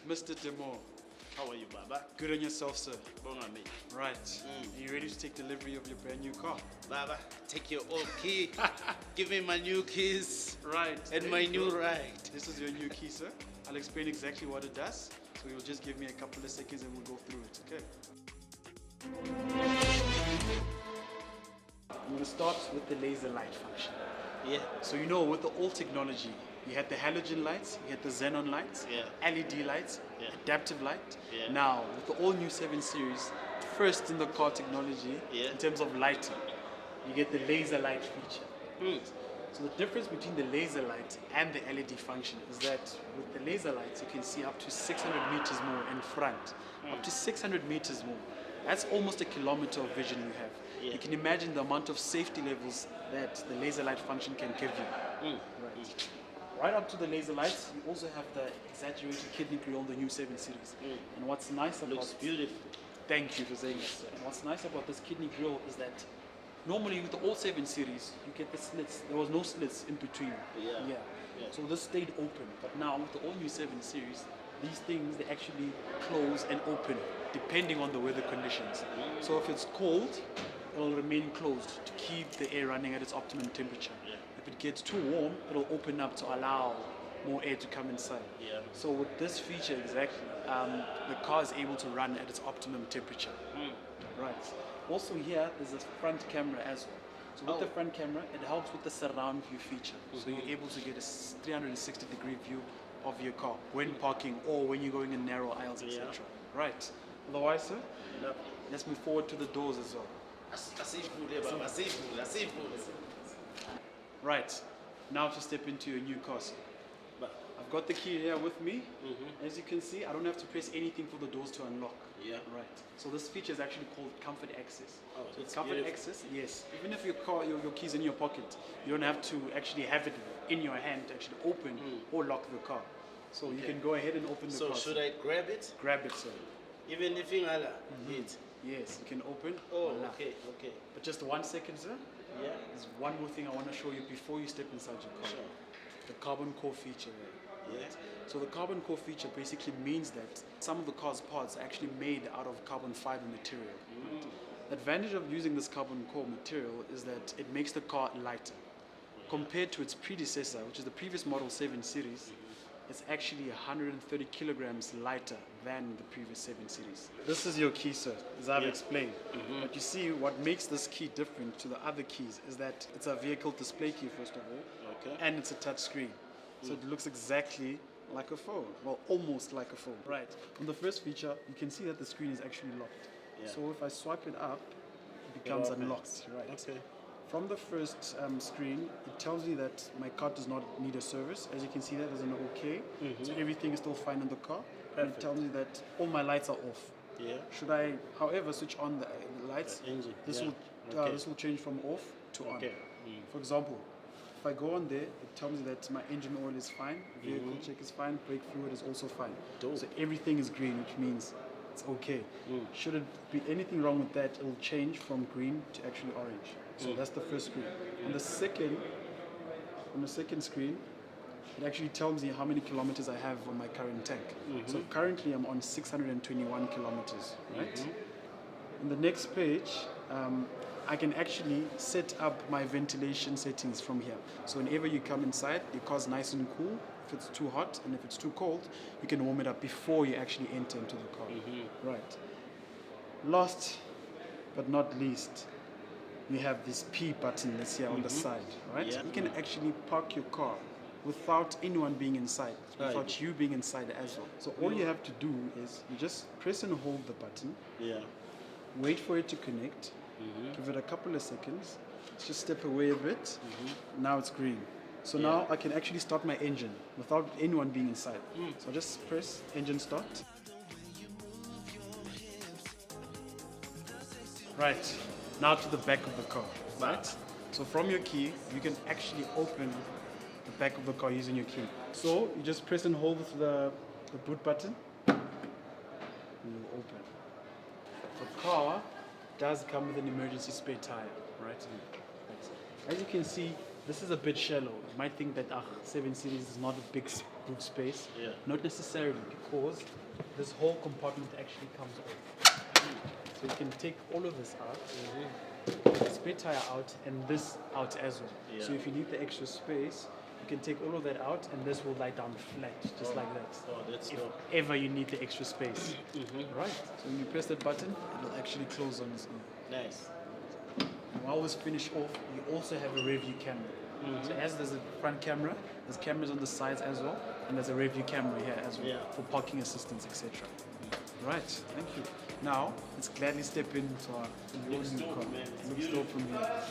Mr. Demor. How are you, Baba? Good on yourself, sir. Bonga me. Right. Are you ready to take delivery of your brand new car? Baba, take your old key. Give me my new keys. Right. And my new ride. This is your new key, sir. I'll explain exactly what it does. So you'll just give me a couple of seconds and we'll go through it, okay? I'm going to start with the laser light function. Yeah. So you know, with the old technology, you had the halogen lights, you had the xenon lights, Yeah. LED lights, Yeah. adaptive light. Yeah. Now, with the all new 7 Series, first in the car technology, Yeah. in terms of lighting, you get the laser light feature. So the difference between the laser light and the LED function is that with the laser lights, you can see up to 600 meters more in front, up to 600 meters more. That's almost a kilometer of vision you have. Yeah. You can imagine the amount of safety levels that the laser light function can give you. Right. Right up to the laser lights, you also have the exaggerated kidney grille on the new 7 Series. And what's nice about Looks beautiful. Thank you for saying that, sir. And what's nice about this kidney grille is that normally with the old 7 Series, you get the slits. There was no slits in between. Yeah. So this stayed open. But now with the all new 7 Series, these things, they actually close and open depending on the weather conditions. So if it's cold, it'll remain closed to keep the air running at its optimum temperature. If it gets too warm, it'll open up to allow more air to come inside. Yeah. So with this feature exactly, the car is able to run at its optimum temperature. Right. Also here, there's a front camera as well. So with the front camera, it helps with the surround view feature. So you're able to get a 360-degree view of your car when parking or when you're going in narrow aisles, etc. Right. Otherwise, sir, let's move forward to the doors as well. Right. Now to step into your new car, sir. I've got the key here with me. As you can see, I don't have to press anything for the doors to unlock. Yeah. Right. So this feature is actually called comfort access. Oh, so that's comfort beautiful. access, yes. Even if your car, your keys in your pocket, you don't have to actually have it in your hand to actually open or lock the car. So you can go ahead and open the So car. should I grab it? Grab it, sir. Even if you it. Yes, you can open. Oh, Voila. okay. But just 1 second, sir. Yeah. There's one more thing I want to show you before you step inside your car. Sure. The carbon core feature. Yeah. So the carbon core feature basically means that some of the car's parts are actually made out of carbon fiber material. The advantage of using this carbon core material is that it makes the car lighter. Compared to its predecessor, which is the previous model 7 Series, it's actually 130 kilograms lighter than the previous 7 Series. This is your key, sir, as I've explained. But you see, what makes this key different to the other keys is that it's a vehicle display key, first of all, and it's a touch screen. So it looks exactly like a phone, well, almost like a phone. Right. On the first feature, you can see that the screen is actually locked. Yeah. So if I swipe it up, it becomes unlocked. Right. Okay. From the first screen, it tells me that my car does not need a service. As you can see, that there's an OK. So everything is still fine in the car. And it tells me that all my lights are off. Yeah. Should I, however, switch on the lights, The engine, this yeah. will change from off to on. Okay. For example, if I go on there, it tells me that my engine oil is fine, vehicle check is fine, brake fluid is also fine. Dope. So everything is green, which means it's okay. Should it be anything wrong with that, it will change from green to actually orange. So that's the first screen. On the second screen, it actually tells me how many kilometers I have on my current tank. So currently I'm on 621 kilometers, right? On the next page, I can actually set up my ventilation settings from here. So whenever you come inside, your car's nice and cool. If it's too hot and if it's too cold, you can warm it up before you actually enter into the car. Right. Last but not least, you have this P button that's here on the side, right? Yeah. You can actually park your car without anyone being inside, without you being inside as well. So all you have to do is you just press and hold the button, wait for it to connect, give it a couple of seconds, just step away a bit, now it's green. So now I can actually start my engine without anyone being inside. So just press engine start. Right, now to the back of the car, right? So from your key, you can actually open the back of the car using your key. So you just press and hold the boot button, and you open. The car does come with an emergency spare tire, right? As you can see, this is a bit shallow. You might think that 7 Series is not a big boot space. Yeah. Not necessarily, because this whole compartment actually comes off. So you can take all of this out, the spare tire out, and this out as well. Yeah. So if you need the extra space, you can take all of that out, and this will lie down flat, just like that. Oh, that's If dope. ever you need the extra space. Right. So when you press that button, it'll actually close on its own. Nice. And while this finish off, you also have a rear view camera. So as there's a front camera, there's cameras on the sides as well, and there's a rear view camera here as well, Yeah. for parking assistance, etc. Right, thank you. Now, let's gladly step into our new car. It looks dope from here.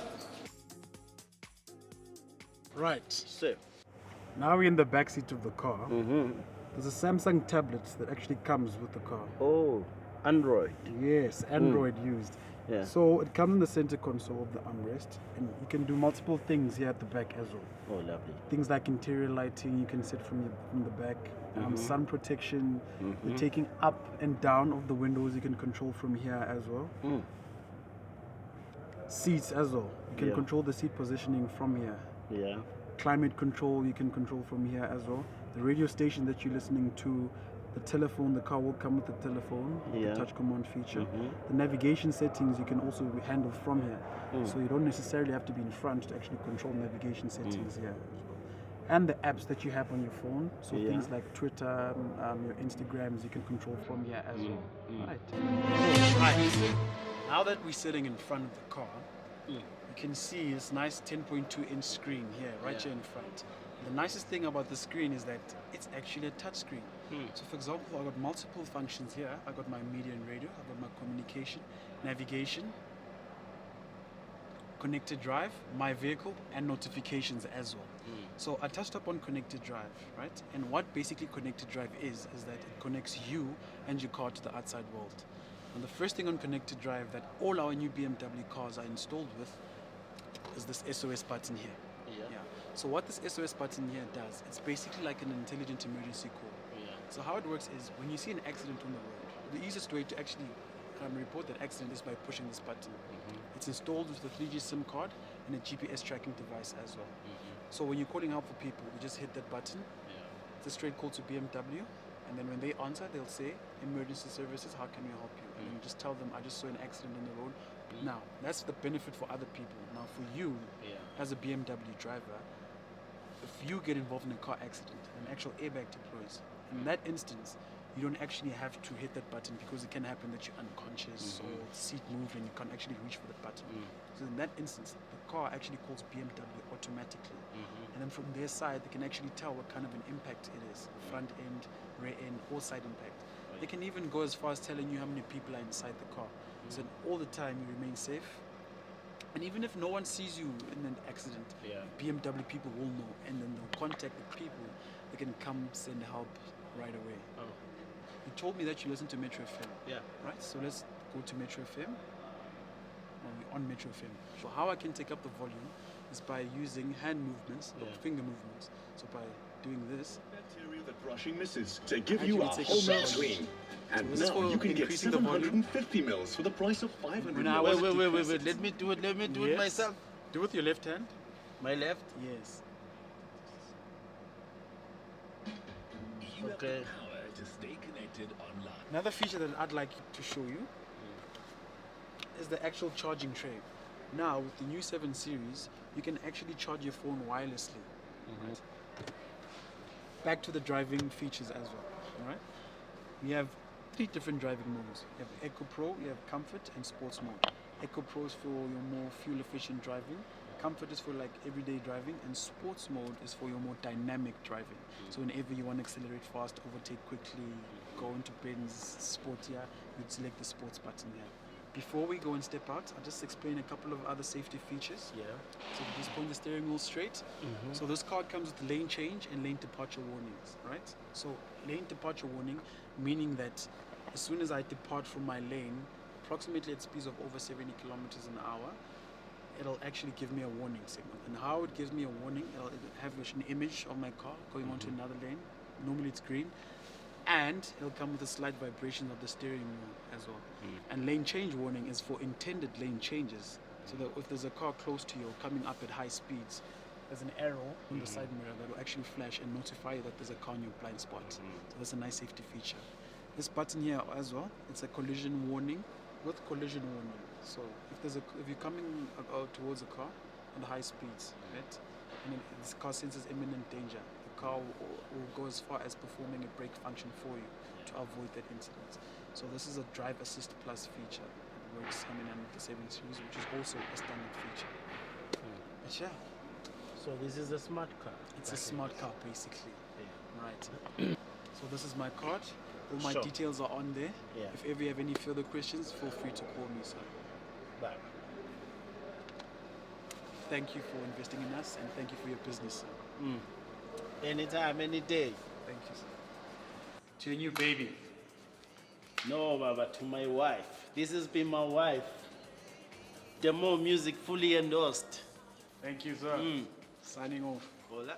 Right, So, now we're in the back seat of the car. There's a Samsung tablet that actually comes with the car. oh, Android. Yes, Android used. Yeah. So it comes in the center console of the armrest, and you can do multiple things here at the back as well. Oh, lovely. Things like interior lighting, you can set from the back, sun protection, the taking up and down of the windows, you can control from here as well. Seats as well, you can Yeah. control the seat positioning from here. Yeah. Climate control, you can control from here as well. The radio station that you're listening to, the telephone, the car will come with the telephone, Yeah. the touch command feature. The navigation settings you can also handle from here. So you don't necessarily have to be in front to actually control navigation settings here as well. And the apps that you have on your phone, so Yeah. things like Twitter, your Instagrams, you can control from here as well. Right. Right. Now that we're sitting in front of the car, you can see this nice 10.2-inch screen here, right here in front. The nicest thing about the screen is that it's actually a touch screen. So for example, I've got multiple functions here. I've got my media and radio, I've got my communication, navigation, connected drive, my vehicle, and notifications as well. So I touched upon connected drive, right? And what basically connected drive is that it connects you and your car to the outside world. And the first thing on connected drive that all our new BMW cars are installed with is this SOS button here. Yeah. So what this SOS button here does, it's basically like an intelligent emergency call. So how it works is when you see an accident on the road, the easiest way to actually report that accident is by pushing this button. It's installed with the 3G SIM card and a GPS tracking device as well. So when you're calling out for people, you just hit that button. It's a straight call to BMW, and then when they answer, they'll say, "Emergency services, how can we help you?" And then you just tell them, "I just saw an accident on the road." Now, that's the benefit for other people. Now, for you, as a BMW driver, if you get involved in a car accident, an actual airbag deploys. In that instance, you don't actually have to hit that button because it can happen that you're unconscious or seat moved and you can't actually reach for the button. So in that instance, the car actually calls BMW automatically. And then from their side, they can actually tell what kind of an impact it is, front end, rear end, or side impact. They can even go as far as telling you how many people are inside the car. So all the time you remain safe. And even if no one sees you in an accident, BMW people will know, and then they'll contact the people. They can come send help right away. You told me that you listen to Metro FM. Yeah. Right? So let's go to Metro FM. Now we're on Metro FM. So how I can take up the volume is by using hand movements or finger movements. So by doing this. Bacteria that brushing misses to give Actually you a take whole up mouth the clean. And this is now for you can get increasing the volume. 750 mils for the price of 500 When I mils. was- Let me do it. Let me do it Yes. myself. Do it with your left hand. My left. Yes. You have Okay. the power to stay connected online. Another feature that I'd like to show you is the actual charging tray. Now, with the new 7 Series, you can actually charge your phone wirelessly. Right? Back to the driving features as well. All right? We have 3 different driving modes. You have Eco Pro, you have Comfort, and Sports mode. Eco Pro is for your more fuel-efficient driving. Comfort is for like everyday driving, and Sports mode is for your more dynamic driving. So whenever you want to accelerate fast, overtake quickly, go into bends, sportier, you'd select the Sports button here. Before we go and step out, I'll just explain a couple of other safety features. Yeah. So if you just point the steering wheel straight. So this car comes with lane change and lane departure warnings, right? So lane departure warning, meaning that as soon as I depart from my lane, approximately at speeds of over 70 kilometers an hour, it'll actually give me a warning signal. And how it gives me a warning, it'll have an image of my car going onto another lane. Normally it's green. And it'll come with a slight vibration of the steering wheel as well. And lane change warning is for intended lane changes. So that if there's a car close to you or coming up at high speeds, there's an arrow on the side mirror that will actually flash and notify you that there's a car in your blind spot. So that's a nice safety feature. This button here as well, it's a collision warning with collision warning. So if you're coming towards a car at high speeds, right, and then this car senses imminent danger, the car will go as far as performing a brake function for you to avoid that incident. So this is a drive assist plus feature. It works hand in hand with the 7 Series, which is also a standard feature. But yeah, So this is a smart car. it's a smart car basically. Right. So this is my card. All my Sure. details are on there. Yeah. If ever you have any further questions, feel free to call me, sir. Bye. Thank you for investing in us and thank you for your business, sir. Anytime, any day. Thank you, sir. To your new baby. No, Baba, to my wife. This has been my wife. Demor music fully endorsed. Thank you, sir. Signing off. Hola.